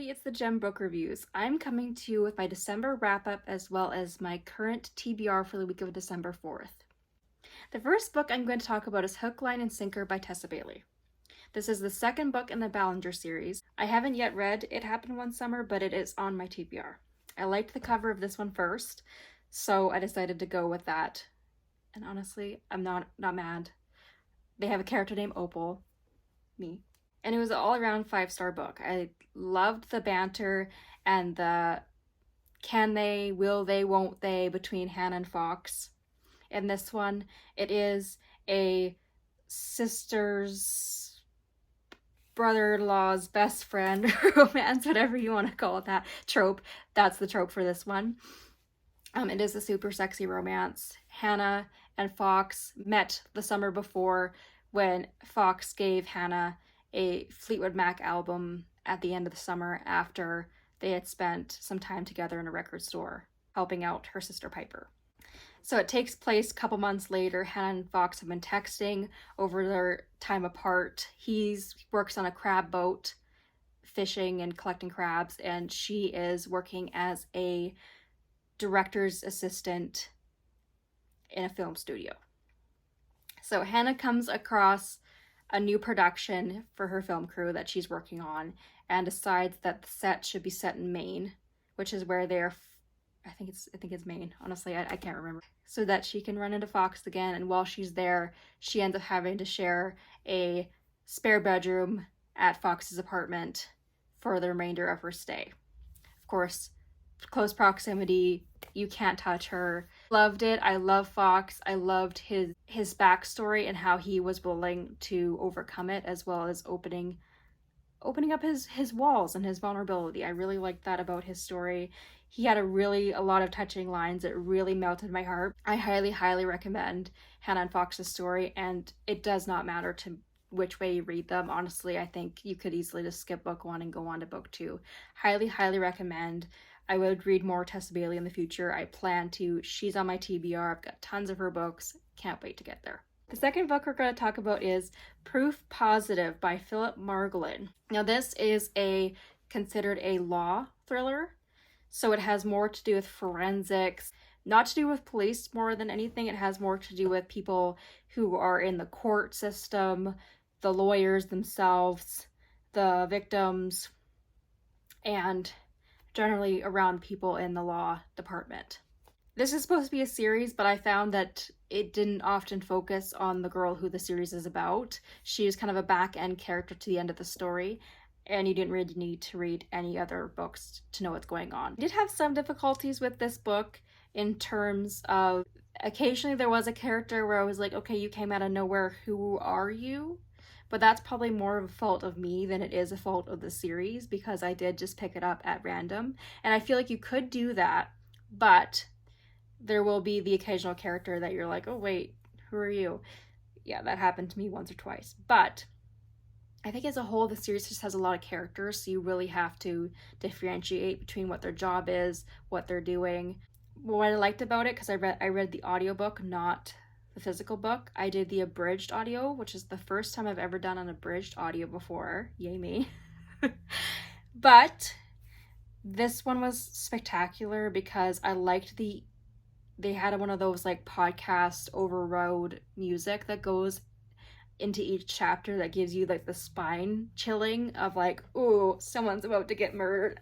everybody, it's the Gem Book Reviews. I'm coming to you with my December wrap-up as well as my current TBR for the week of December 4th. The first book I'm going to talk about is Hook, Line, and Sinker by Tessa Bailey. This is the second book in the Ballinger series. I haven't yet read It Happened One Summer, but it is on my TBR. I liked the cover of this one first, so I decided to go with that. And honestly, I'm not mad. They have a character named Opal. Me. And it was an all-around 5-star book. I loved the banter and the can they, will they, won't they between Hannah and Fox. In this one, it is a sister's brother-in-law's best friend romance, whatever you want to call it, that trope. That's the trope for this one. It is a super sexy romance. Hannah and Fox met the summer before when Fox gave Hannah a Fleetwood Mac album at the end of the summer after they had spent some time together in a record store helping out her sister Piper. So it takes place a couple months later. Hannah and Fox have been texting over their time apart. He works on a crab boat, fishing and collecting crabs, and she is working as a director's assistant in a film studio. So Hannah comes across a new production for her film crew that she's working on and decides that the set should be set in Maine, which is where they're, I think it's Maine. Honestly, I can't remember. So that she can run into Fox again, and while she's there, she ends up having to share a spare bedroom at Fox's apartment for the remainder of her stay. Of course, close proximity, you can't touch her. Loved it. I love Fox. I loved his backstory and how he was willing to overcome it, as well as opening up his walls and his vulnerability. I really liked that about his story. He had a lot of touching lines. It really melted my heart. I highly recommend Hannah and Fox's story, and it does not matter to which way you read them. Honestly, I think you could easily just skip book 1 and go on to book 2. Highly recommend. I would read more Tessa Bailey in the future. I plan to. She's on my TBR. I've got tons of her books. Can't wait to get there. The second book we're going to talk about is Proof Positive by Philip Margolin. Now this is considered a law thriller, so it has more to do with forensics, not to do with police more than anything. It has more to do with people who are in the court system, the lawyers themselves, the victims, and generally around people in the law department. This is supposed to be a series, but I found that it didn't often focus on the girl who the series is about. She is kind of a back-end character to the end of the story, and you didn't really need to read any other books to know what's going on. I did have some difficulties with this book in terms of occasionally there was a character where I was like, okay, you came out of nowhere, who are you? But that's probably more of a fault of me than it is a fault of the series, because I did just pick it up at random. And I feel like you could do that, but there will be the occasional character that you're like, oh wait, who are you? Yeah, that happened to me once or twice. But I think as a whole, the series just has a lot of characters, so you really have to differentiate between what their job is, what they're doing. What I liked about it, because I read the audiobook, not the physical book. I did the abridged audio, which is the first time I've ever done an abridged audio before. Yay me. But this one was spectacular because I liked they had one of those like podcast overrode music that goes into each chapter that gives you like the spine chilling of like, ooh, someone's about to get murdered.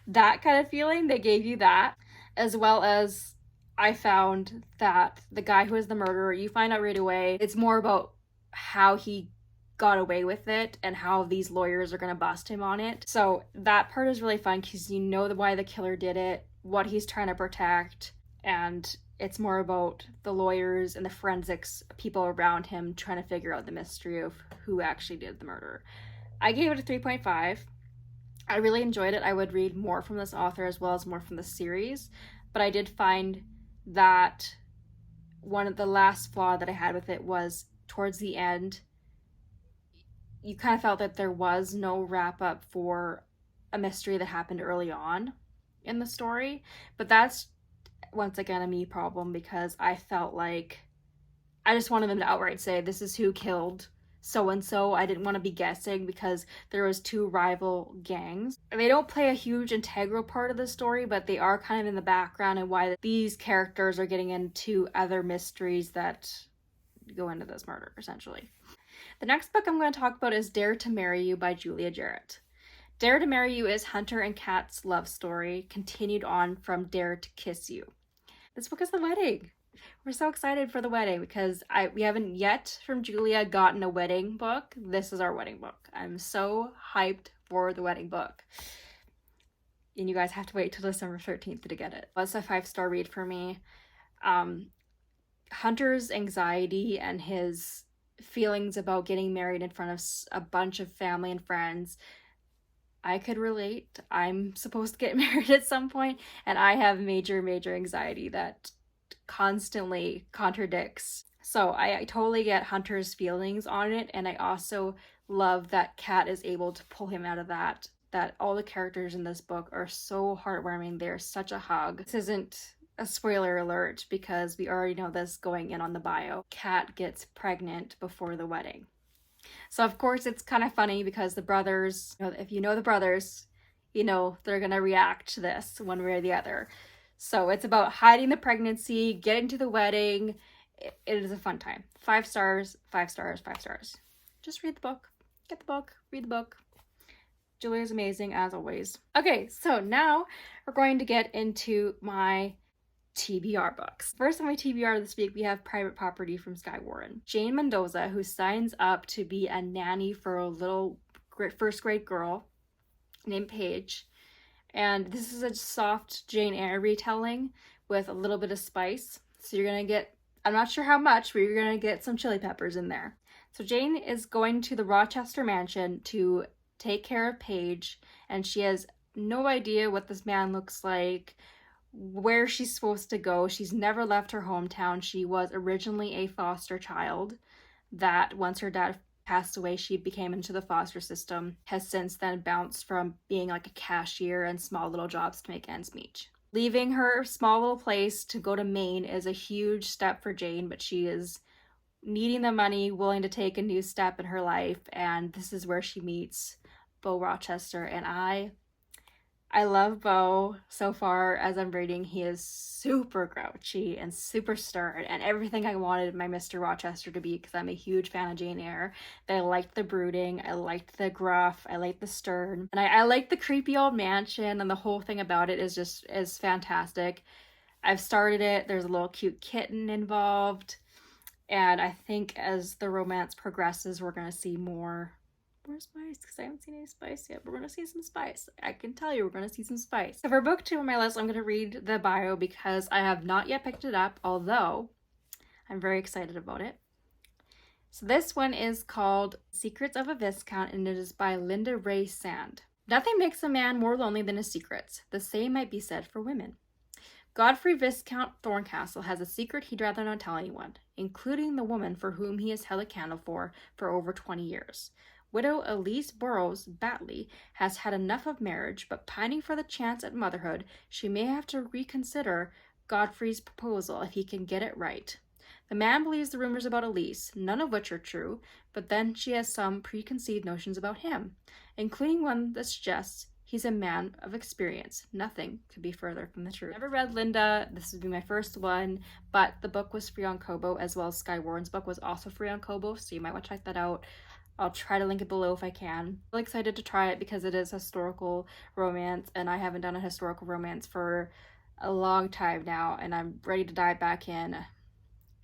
That kind of feeling, they gave you that, as well as I found that the guy who is the murderer, you find out right away, it's more about how he got away with it and how these lawyers are going to bust him on it. So that part is really fun because you know why the killer did it, what he's trying to protect, and it's more about the lawyers and the forensics people around him trying to figure out the mystery of who actually did the murder. I gave it a 3.5. I really enjoyed it. I would read more from this author as well as more from the series, but I did find that one of the last flaw that I had with it was towards the end, you kind of felt that there was no wrap up for a mystery that happened early on in the story. But that's once again a me problem, because I felt like I just wanted them to outright say this is who killed so-and-so. I didn't want to be guessing because there was two rival gangs. They don't play a huge integral part of the story, but they are kind of in the background and why these characters are getting into other mysteries that go into this murder, essentially. The next book I'm going to talk about is Dare to Marry You by Julia Jarrett. Dare to Marry You is Hunter and Kat's love story, continued on from Dare to Kiss You. This book is the wedding. We're so excited for the wedding because we haven't yet from Julia gotten a wedding book. This is our wedding book. I'm so hyped for the wedding book. And you guys have to wait till December 13th to get it. It's a 5-star read for me. Hunter's anxiety and his feelings about getting married in front of a bunch of family and friends, I could relate. I'm supposed to get married at some point, and I have major anxiety that constantly contradicts. So I totally get Hunter's feelings on it, and I also love that Kat is able to pull him out of that all the characters in this book are so heartwarming. They're such a hug. This isn't a spoiler alert because we already know this going in on the bio. Kat gets pregnant before the wedding. So of course it's kind of funny because the brothers, if you know the brothers, you know they're gonna react to this one way or the other. So it's about hiding the pregnancy, getting to the wedding. It is a fun time. 5 stars, 5 stars, 5 stars. Just read the book. Get the book. Read the book. Julia is amazing as always. Okay, so now we're going to get into my TBR books. First on my TBR this week, we have Private Property from Skye Warren. Jane Mendoza, who signs up to be a nanny for a little first grade girl named Paige. And this is a soft Jane Eyre retelling with a little bit of spice. So you're gonna get, I'm not sure how much, but you're gonna get some chili peppers in there. So Jane is going to the Rochester mansion to take care of Paige, and she has no idea what this man looks like, where she's supposed to go. She's never left her hometown. She was originally a foster child that once her dad passed away, she became into the foster system, has since then bounced from being like a cashier and small little jobs to make ends meet. Leaving her small little place to go to Maine is a huge step for Jane, but she is needing the money, willing to take a new step in her life, and this is where she meets Beau Rochester. And I love Beau so far. As I'm reading, he is super grouchy and super stern and everything I wanted my Mr. Rochester to be, because I'm a huge fan of Jane Eyre. I liked the brooding, I liked the gruff, I liked the stern, and I liked the creepy old mansion, and the whole thing about it is fantastic. I've started it. There's a little cute kitten involved, and I think as the romance progresses, we're going to see more spice, because I haven't seen any spice yet. We're going to see some spice. I can tell you we're going to see some spice. So for book 2 on my list, I'm going to read the bio because I have not yet picked it up, although I'm very excited about it. So this one is called Secrets of a Viscount, and it is by Linda Ray Sand. Nothing makes a man more lonely than his secrets. The same might be said for women. Godfrey Viscount Thorncastle has a secret he'd rather not tell anyone, including the woman for whom he has held a candle for over 20 years. Widow Elise Burrows Batley has had enough of marriage, but pining for the chance at motherhood, she may have to reconsider Godfrey's proposal if he can get it right. The man believes the rumors about Elise, none of which are true, but then she has some preconceived notions about him, including one that suggests he's a man of experience. Nothing could be further from the truth. Never read Linda. This would be my first one, but the book was free on Kobo, as well as Skye Warren's book was also free on Kobo, so you might want to check that out. I'll try to link it below if I can. I'm really excited to try it because it is historical romance, and I haven't done a historical romance for a long time now, and I'm ready to dive back in,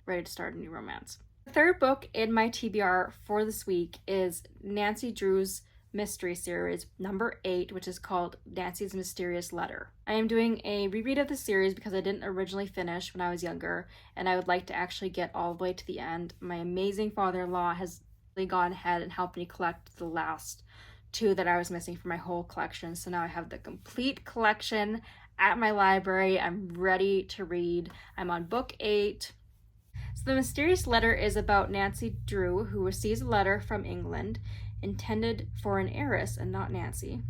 ready to start a new romance. The third book in my TBR for this week is Nancy Drew's mystery series number 8, which is called Nancy's Mysterious Letter. I am doing a reread of the series because I didn't originally finish when I was younger, and I would like to actually get all the way to the end. My amazing father-in-law has gone ahead and helped me collect the last 2 that I was missing for my whole collection. So now I have the complete collection at my library. I'm ready to read. I'm on book 8. So the mysterious letter is about Nancy Drew, who receives a letter from England intended for an heiress and not Nancy,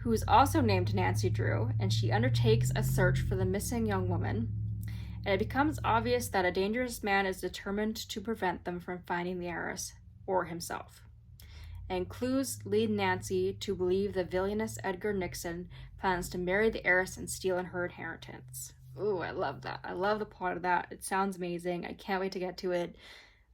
who is also named Nancy Drew, and she undertakes a search for the missing young woman. And it becomes obvious that a dangerous man is determined to prevent them from finding the heiress. or himself. And clues lead Nancy to believe the villainous Edgar Nixon plans to marry the heiress and steal her inheritance. Ooh, I love that. I love the plot of that. It sounds amazing. I can't wait to get to it.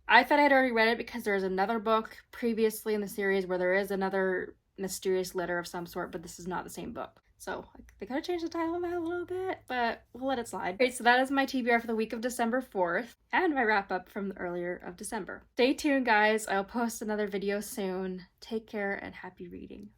I thought I'd already read it because there's another book previously in the series where there is another mysterious letter of some sort, but this is not the same book. So they gotta change the title of that a little bit, but we'll let it slide. Great, so that is my TBR for the week of December 4th and my wrap up from the earlier of December. Stay tuned, guys. I'll post another video soon. Take care and happy reading.